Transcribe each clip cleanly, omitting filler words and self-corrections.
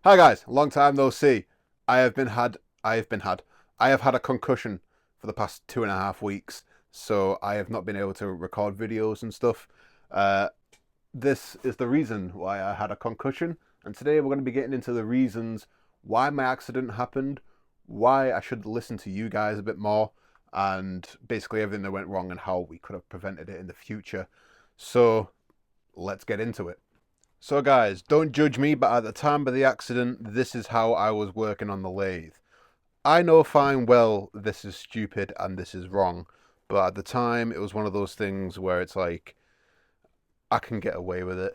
Hi guys, long time no see. I have been had I have been had I have had a concussion for the past 2.5 weeks, so I have not been able to record videos and stuff. Uh, this is the reason why I had a concussion, and today we're going to be getting into the reasons why my accident happened, why I should listen to you guys a bit more, and basically everything that went wrong and how we could have prevented it in the future. So let's get into it. So, guys, don't judge me, but at the time of the accident, this is how I was working on the lathe. I know fine well this is stupid and this is wrong, but at the time, it was one of those things where it's like, I can get away with it.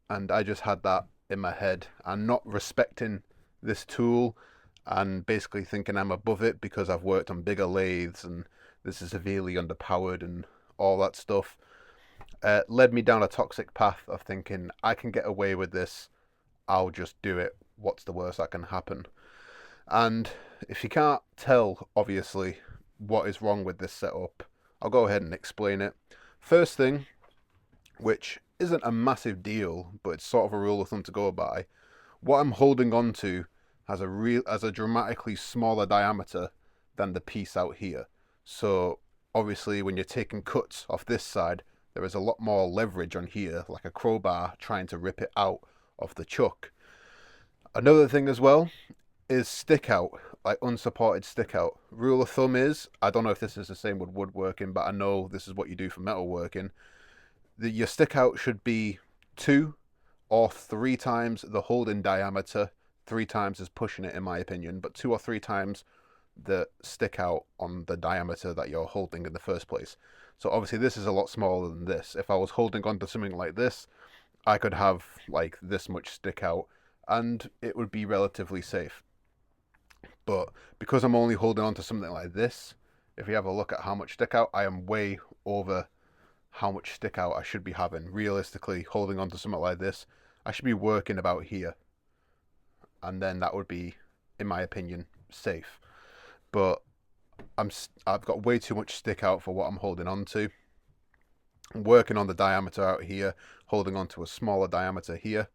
And I just had that in my head and not respecting this tool and basically thinking I'm above it because I've worked on bigger lathes and this is severely underpowered and all that stuff led me down a toxic path of thinking I can get away with this. I'll just do it. What's the worst that can happen? And if you can't tell, obviously, what is wrong with this setup, I'll go ahead and explain it. First thing, which isn't a massive deal, but it's sort of a rule of thumb to go by, what I'm holding on to has a dramatically smaller diameter than the piece out here. So obviously when you're taking cuts off this side, there is a lot more leverage on here, like a crowbar trying to rip it out of the chuck. Another thing as well is stick out, like unsupported stick out. Rule of thumb is, I don't know if this is the same with woodworking, but I know this is what you do for metalworking. Your stick out should be 2 or 3 times the holding diameter. 3 times is pushing it in my opinion, but 2 or 3 times the stick out on the diameter that you're holding in the first place. So obviously this is a lot smaller than this. If I was holding onto something like this, I could have like this much stick out and it would be relatively safe. But because I'm only holding on to something like this, if you have a look at how much stick out, I am way over how much stick out I should be having. Realistically, holding on to something like this, I should be working about here. And then that would be, in my opinion, safe. But I've got way too much stick out for what I'm holding on to. I'm working on the diameter out here, holding on to a smaller diameter here.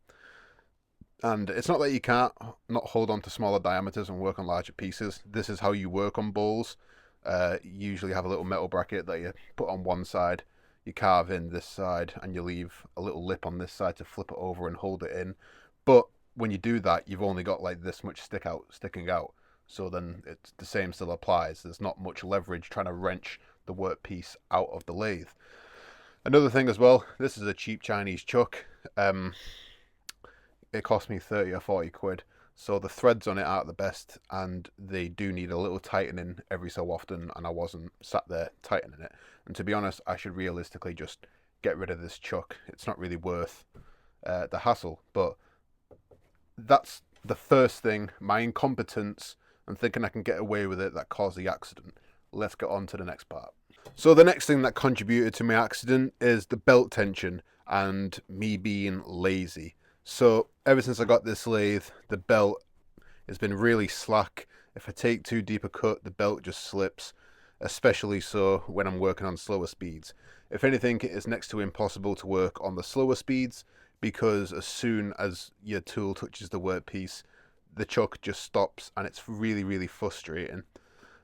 And it's not that you can't not hold on to smaller diameters and work on larger pieces. This is how you work on bowls. You usually have a little metal bracket that you put on one side, you carve in this side, and you leave a little lip on this side to flip it over and hold it in. But when you do that, you've only got like this much sticking out. So then it's the same still applies. There's not much leverage trying to wrench the workpiece out of the lathe. Another thing as well, this is a cheap Chinese chuck. It cost me 30 or 40 quid. So the threads on it aren't the best and they do need a little tightening every so often, and I wasn't sat there tightening it. And to be honest, I should realistically just get rid of this chuck. It's not really worth the hassle. But that's the first thing, my incompetence and thinking I can get away with it, that caused the accident. Let's get on to the next part. So the next thing that contributed to my accident is the belt tension and me being lazy. So ever since I got this lathe, the belt has been really slack. If I take too deep a cut, the belt just slips, especially so when I'm working on slower speeds. If anything, it is next to impossible to work on the slower speeds because as soon as your tool touches the workpiece, the chuck just stops and it's really, really frustrating.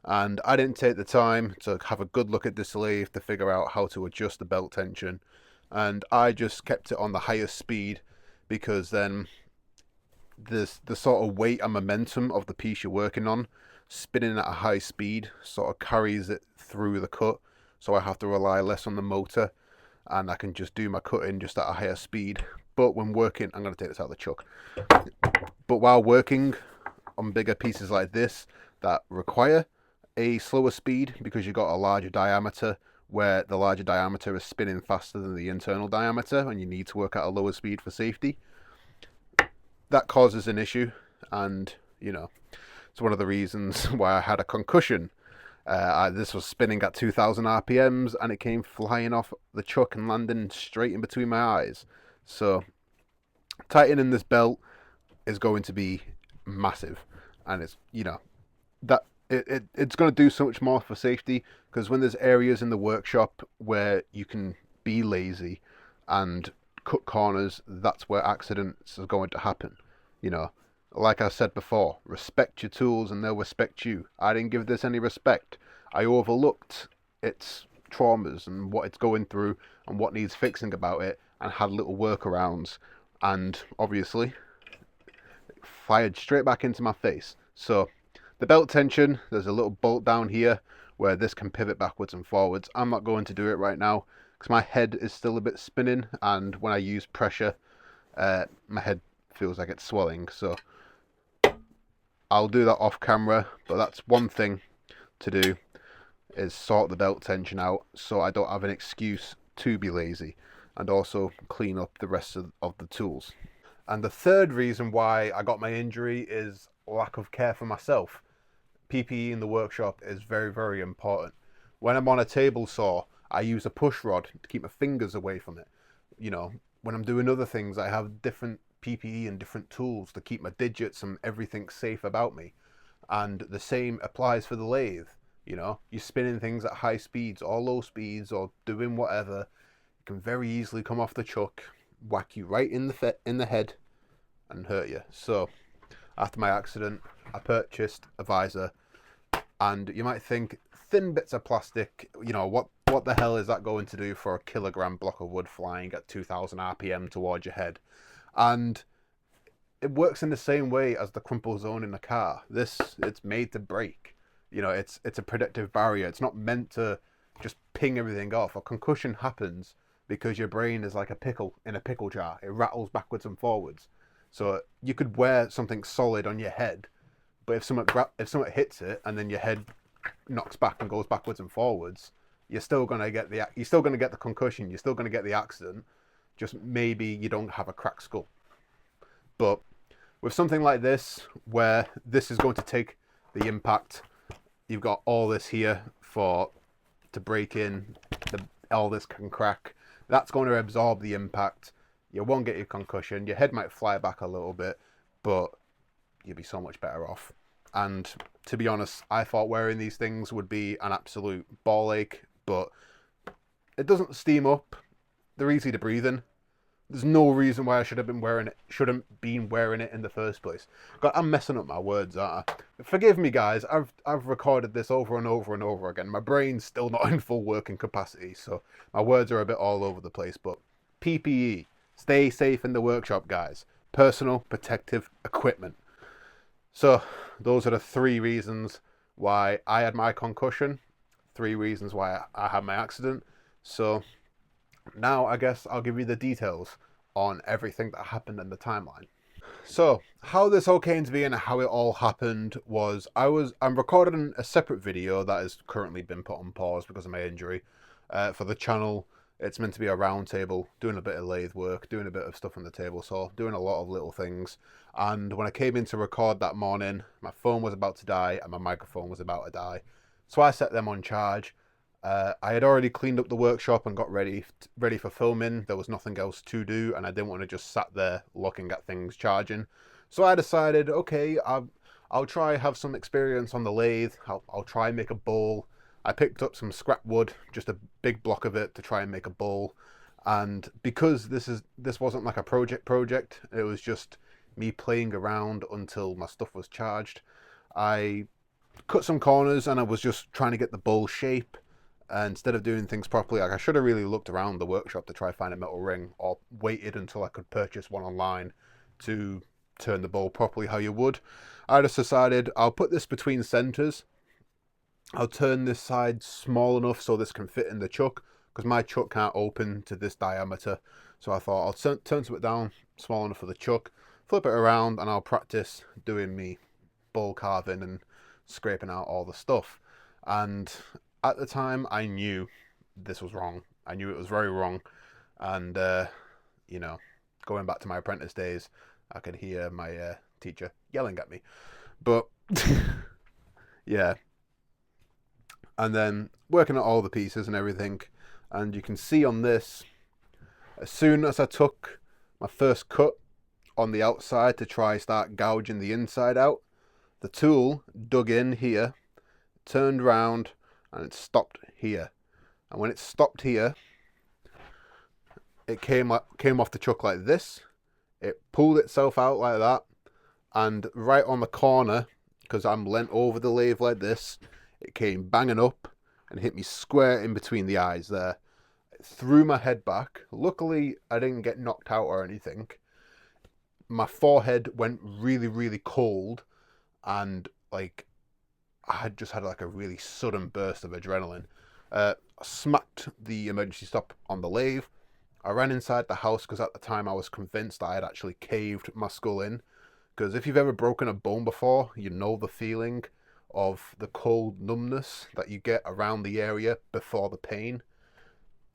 And I didn't take the time to have a good look at this lathe to figure out how to adjust the belt tension. And I just kept it on the highest speed because then the sort of weight and momentum of the piece you're working on spinning at a high speed sort of carries it through the cut. So I have to rely less on the motor and I can just do my cutting just at a higher speed. But when working, I'm going to take this out of the chuck. But while working on bigger pieces like this that require a slower speed because you've got a larger diameter, where the larger diameter is spinning faster than the internal diameter and you need to work at a lower speed for safety, that causes an issue. And it's one of the reasons why I had a concussion. This was spinning at 2000 RPMs and it came flying off the chuck and landing straight in between my eyes. So tightening this belt is going to be massive, and it's that it's going to do so much more for safety, because when there's areas in the workshop where you can be lazy and cut corners, that's where accidents are going to happen. You know, Like I said before, respect your tools and they'll respect you. I didn't give this any respect. I overlooked its traumas and what it's going through and what needs fixing about it, and had little workarounds, and obviously fired straight back into my face. So the belt tension, there's a little bolt down here where this can pivot backwards and forwards. I'm not going to do it right now because my head is still a bit spinning, and when I use pressure, my head feels like it's swelling. So I'll do that off camera, but that's one thing to do, is sort the belt tension out so I don't have an excuse to be lazy, and also clean up the rest of the tools. And the third reason why I got my injury is lack of care for myself. PPE in the workshop is very, very important. When I'm on a table saw, I use a push rod to keep my fingers away from it. You know, when I'm doing other things, I have different PPE and different tools to keep my digits and everything safe about me. And the same applies for the lathe. You know, you're spinning things at high speeds or low speeds or doing whatever, it can very easily come off the chuck, whack you right in the head, and hurt you. So after my accident, I purchased a visor, and you might think, thin bits of plastic, you know, what the hell is that going to do for a kilogram block of wood flying at 2000 RPM towards your head? And it works in the same way as the crumple zone in a car. It's made to break. You know, it's a protective barrier. It's not meant to just ping everything off. A concussion happens because your brain is like a pickle in a pickle jar. It rattles backwards and forwards. So you could wear something solid on your head, but if someone hits it and then your head knocks back and goes backwards and forwards, you're still gonna get the concussion. You're still gonna get the accident. Just maybe you don't have a cracked skull. But with something like this, where this is going to take the impact, you've got all this here to break in. All this can crack. That's going to absorb the impact. You won't get your concussion. Your head might fly back a little bit, but you'll be so much better off. And to be honest, I thought wearing these things would be an absolute ball ache, but it doesn't steam up. They're easy to breathe in. There's no reason why I shouldn't been wearing it in the first place. God, I'm messing up my words, aren't I? Forgive me, guys. I've recorded this over and over and over again. My brain's still not in full working capacity, so my words are a bit all over the place. But PPE, stay safe in the workshop, guys. Personal protective equipment. So those are the 3 reasons why I had my concussion. 3 reasons why I had my accident. So now I guess I'll give you the details on everything that happened in the timeline. So how this all came to be and how it all happened was I'm recording a separate video that has currently been put on pause because of my injury for the channel. It's meant to be a round table, doing a bit of lathe work, doing a bit of stuff on the table saw, doing a lot of little things. And when I came in to record that morning, my phone was about to die and my microphone was about to die. So I set them on charge. I had already cleaned up the workshop and got ready for filming. There was nothing else to do, and I didn't want to just sat there looking at things charging. So I decided, okay, I'll try have some experience on the lathe. I'll try and make a bowl. I picked up some scrap wood, just a big block of it, to try and make a bowl. And because this wasn't like a project, it was just me playing around until my stuff was charged. I cut some corners and I was just trying to get the bowl shape. Instead of doing things properly, like I should have really looked around the workshop to try and find a metal ring, or waited until I could purchase one online to turn the bowl properly how you would. I just decided I'll put this between centers. I'll turn this side small enough so this can fit in the chuck, because my chuck can't open to this diameter. So I thought I'll turn it down small enough for the chuck, flip it around, and I'll practice doing me bowl carving and scraping out all the stuff. And at the time, I knew this was wrong. I knew it was very wrong. And, you know, going back to my apprentice days, I could hear my teacher yelling at me. But, yeah. And then working at all the pieces and everything. And you can see on this, as soon as I took my first cut on the outside to try start gouging the inside out, the tool dug in here, turned round, and it stopped here. And when it stopped here, it came off the chuck like this. It pulled itself out like that, and right on the corner, because I'm leant over the lathe like this, it came banging up and hit me square in between the eyes there. It threw my head back. Luckily, I didn't get knocked out or anything. My forehead went really, really cold, and like I had just had like a really sudden burst of adrenaline. I smacked the emergency stop on the lathe. I ran inside the house because at the time I was convinced I had actually caved my skull in. Because if you've ever broken a bone before, you know the feeling of the cold numbness that you get around the area before the pain.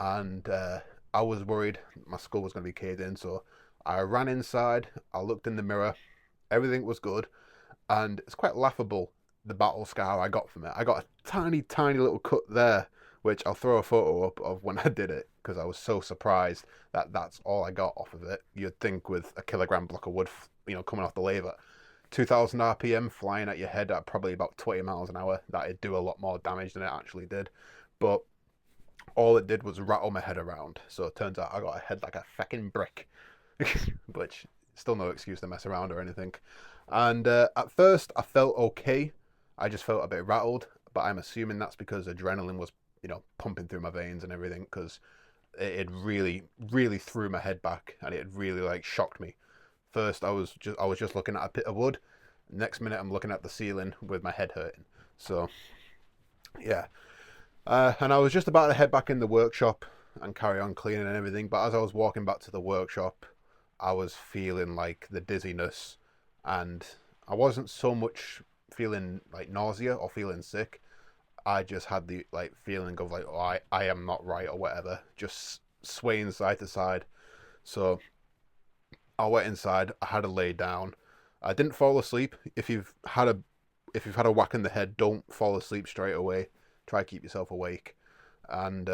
And I was worried my skull was going to be caved in. So I ran inside, I looked in the mirror, everything was good. And it's quite laughable, the battle scar I got from it. I got a tiny, tiny little cut there, which I'll throw a photo up of when I did it, because I was so surprised that that's all I got off of it. You'd think with a kilogram block of wood, coming off the lathe at 2,000 RPM, flying at your head at probably about 20 miles an hour, that it'd do a lot more damage than it actually did. But all it did was rattle my head around. So it turns out I got a head like a fucking brick, which still no excuse to mess around or anything. And at first, I felt okay. I just felt a bit rattled, but I'm assuming that's because adrenaline was, pumping through my veins and everything. Because it really, really threw my head back, and it really like shocked me. First, I was just looking at a pit of wood. Next minute, I'm looking at the ceiling with my head hurting. So, yeah. And I was just about to head back in the workshop and carry on cleaning and everything. But as I was walking back to the workshop, I was feeling like the dizziness, and I wasn't so much feeling like nausea or feeling sick. I just had the like feeling of like, oh, I am not right or whatever, just swaying side to side. So I went inside. I had to lay down. I didn't fall asleep. If you've had a whack in the head, don't fall asleep straight away. Try to keep yourself awake. And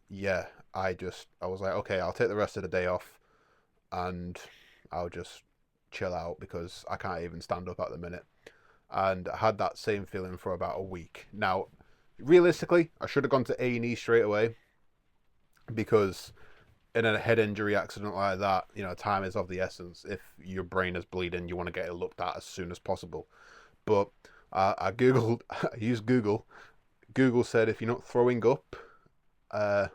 yeah, I was like, okay, I'll take the rest of the day off, and I'll just chill out because I can't even stand up at the minute. And I had that same feeling for about a week. Now, realistically, I should have gone to A&E straight away, because in a head injury accident like that, time is of the essence. If your brain is bleeding, you want to get it looked at as soon as possible. But I googled, I used Google. Google said if you're not throwing up, uh,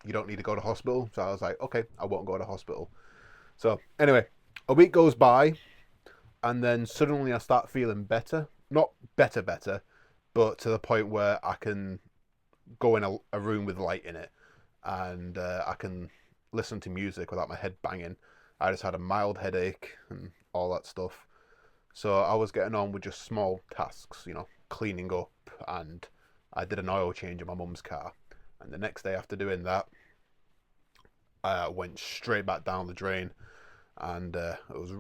you don't need to go to hospital. So I was like, okay, I won't go to hospital. So anyway, a week goes by, and then suddenly I start feeling better. Not better, better, but to the point where I can go in a room with light in it, and I can listen to music without my head banging. I just had a mild headache and all that stuff. So I was getting on with just small tasks, cleaning up, and I did an oil change in my mum's car. And the next day after doing that, I went straight back down the drain, and it was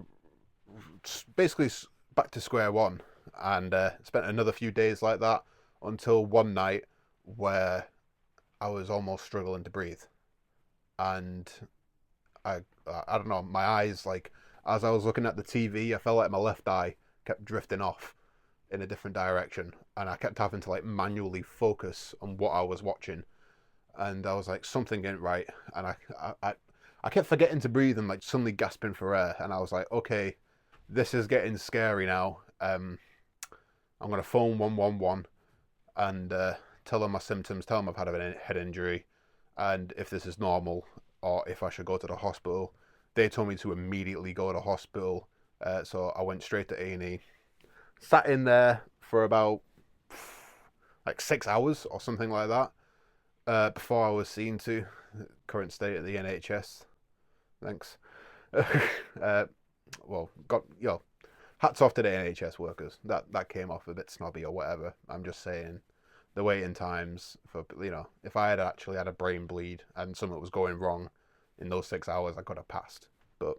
basically back to square one. And spent another few days like that until one night where I was almost struggling to breathe, and I I don't know, my eyes, like, as I was looking at the TV, I felt like my left eye kept drifting off in a different direction, and I kept having to like manually focus on what I was watching, and I was like, something ain't right, and I kept forgetting to breathe and like suddenly gasping for air, and I was like, okay, this is getting scary now. I'm gonna phone 111 and tell them my symptoms, tell them I've had a head injury, and if this is normal or if I should go to the hospital. They told me to immediately go to hospital, so I went straight to A&E. Sat in there for about like 6 hours or something like that before I was seen to. Current state of the NHS. Thanks. Well, hats off to the NHS workers. That came off a bit snobby or whatever. I'm just saying, the waiting times for, if I had actually had a brain bleed and something was going wrong in those 6 hours, I could have passed. But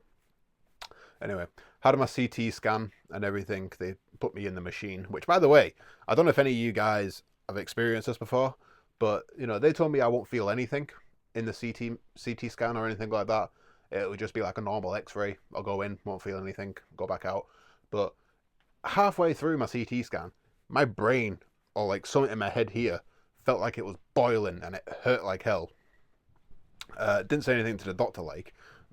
anyway, had my CT scan and everything. They put me in the machine, which, by the way, I don't know if any of you guys have experienced this before, but they told me I won't feel anything in the CT scan or anything like that. It would just be like a normal X-ray. I'll go in, won't feel anything, go back out. But halfway through my CT scan, my brain, or like something in my head here, felt like it was boiling and it hurt like hell. Didn't say anything to the doctor,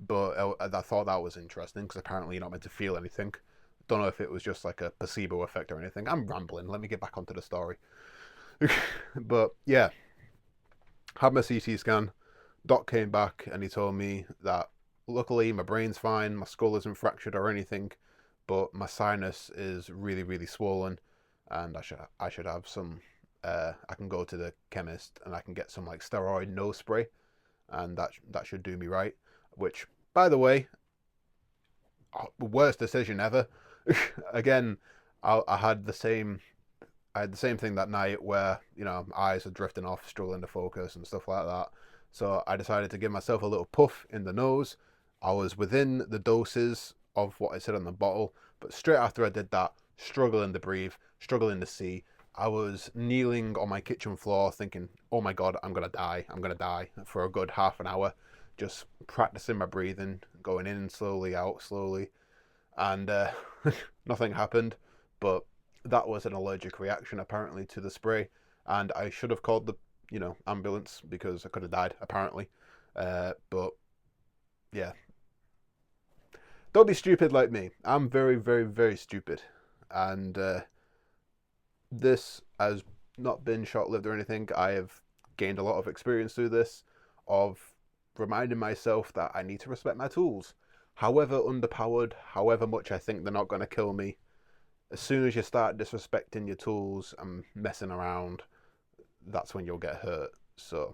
but I thought that was interesting because apparently you're not meant to feel anything. Don't know if it was just like a placebo effect or anything. I'm rambling. Let me get back onto the story. But yeah, had my CT scan. Doc came back and he told me that luckily my brain's fine, my skull isn't fractured or anything, but my sinus is really really swollen, and I should have some. I can go to the chemist and I can get some like steroid nose spray, and that should do me right. Which, by the way, worst decision ever. Again, I had the same. I had the same thing that night where, eyes are drifting off, struggling to focus and stuff like that. So I decided to give myself a little puff in the nose. I was within the doses of what it said on the bottle, but straight after I did that, struggling to breathe, struggling to see, I was kneeling on my kitchen floor thinking, oh my God, I'm going to die. I'm going to die for a good half an hour, just practicing my breathing, going in slowly, out slowly. And nothing happened, but that was an allergic reaction apparently to the spray, and I should have called the ambulance because I could have died apparently. But yeah, don't be stupid like me. I'm very very very stupid, and this has not been short lived or anything. I have gained a lot of experience through this, of reminding myself that I need to respect my tools, however underpowered, however much I think they're not going to kill me. As soon as you start disrespecting your tools and messing around, that's when you'll get hurt. So,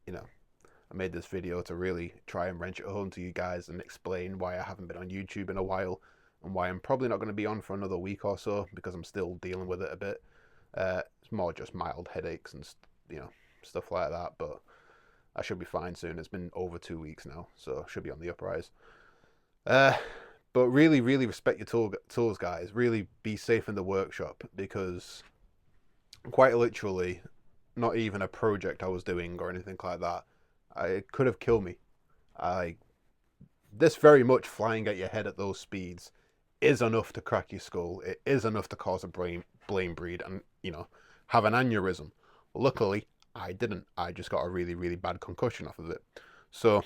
I made this video to really try and wrench it home to you guys and explain why I haven't been on YouTube in a while, and why I'm probably not going to be on for another week or so, because I'm still dealing with it a bit. It's more just mild headaches and stuff like that, but I should be fine soon. It's been over 2 weeks now, so I should be on the uprise. But really, really respect your tools, guys. Really be safe in the workshop, because quite literally, not even a project I was doing or anything like that, it could have killed me. This very much flying at your head at those speeds is enough to crack your skull. It is enough to cause a brain bleed and have an aneurysm. Luckily, I didn't. I just got a really really bad concussion off of it. So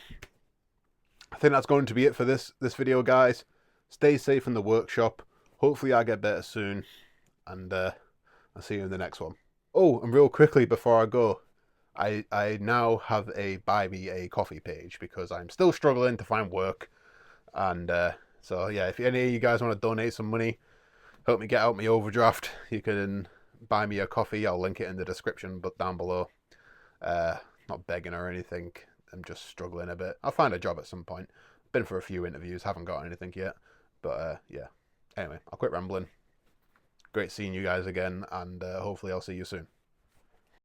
I think that's going to be it for this video, guys. Stay safe in the workshop. Hopefully I get better soon, and I'll see you in the next one. Oh, and real quickly before I go, I now have a buy me a coffee page, because I'm still struggling to find work, and so yeah, if any of you guys want to donate some money, help me get out my overdraft, you can buy me a coffee. I'll link it in the description, but down below. Not begging or anything. I'm just struggling a bit. I'll find a job at some point. Been for a few interviews, haven't got anything yet. But yeah. Anyway, I'll quit rambling. Great seeing you guys again, and hopefully I'll see you soon.